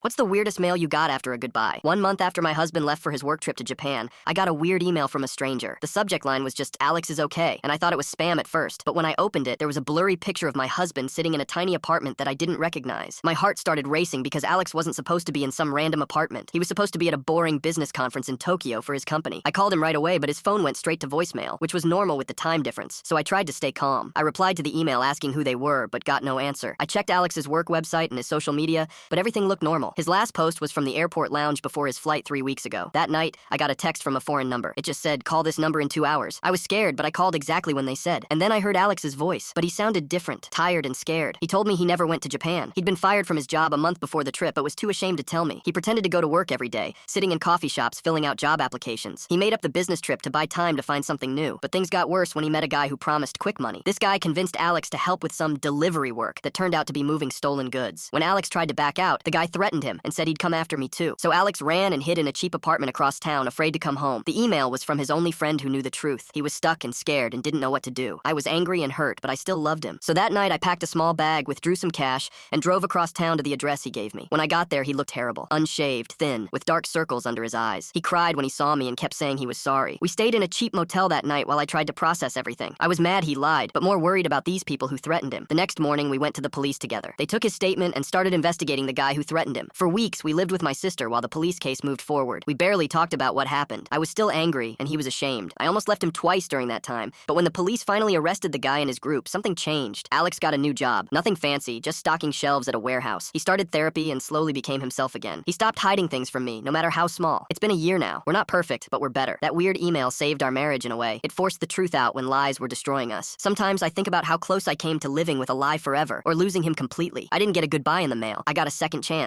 What's the weirdest mail you got after a goodbye? 1 month after my husband left for his work trip to Japan, I got a weird email from a stranger. The subject line was just, "Alex is okay," and I thought it was spam at first. But when I opened it, there was a blurry picture of my husband sitting in a tiny apartment that I didn't recognize. My heart started racing because Alex wasn't supposed to be in some random apartment. He was supposed to be at a boring business conference in Tokyo for his company. I called him right away, but his phone went straight to voicemail, which was normal with the time difference, so I tried to stay calm. I replied to the email asking who they were, but got no answer. I checked Alex's work website and his social media, but everything looked normal. His last post was from the airport lounge before his flight 3 weeks ago. That night, I got a text from a foreign number. It just said, "Call this number in 2 hours." I was scared, but I called exactly when they said. And then I heard Alex's voice, but he sounded different, tired and scared. He told me he never went to Japan. He'd been fired from his job a month before the trip, but was too ashamed to tell me. He pretended to go to work every day, sitting in coffee shops filling out job applications. He made up the business trip to buy time to find something new. But things got worse when he met a guy who promised quick money. This guy convinced Alex to help with some delivery work that turned out to be moving stolen goods. When Alex tried to back out, the guy threatened him and said he'd come after me too. So Alex ran and hid in a cheap apartment across town, afraid to come home. The email was from his only friend who knew the truth. He was stuck and scared and didn't know what to do. I was angry and hurt, but I still loved him. So that night I packed a small bag, withdrew some cash, and drove across town to the address he gave me. When I got there, he looked terrible. Unshaved, thin, with dark circles under his eyes. He cried when he saw me and kept saying he was sorry. We stayed in a cheap motel that night while I tried to process everything. I was mad he lied, but more worried about these people who threatened him. The next morning, we went to the police together. They took his statement and started investigating the guy who threatened him. For weeks, we lived with my sister while the police case moved forward. We barely talked about what happened. I was still angry, and he was ashamed. I almost left him twice during that time, but when the police finally arrested the guy and his group, something changed. Alex got a new job. Nothing fancy, just stocking shelves at a warehouse. He started therapy and slowly became himself again. He stopped hiding things from me, no matter how small. It's been a year now. We're not perfect, but we're better. That weird email saved our marriage in a way. It forced the truth out when lies were destroying us. Sometimes I think about how close I came to living with a lie forever, or losing him completely. I didn't get a goodbye in the mail. I got a second chance.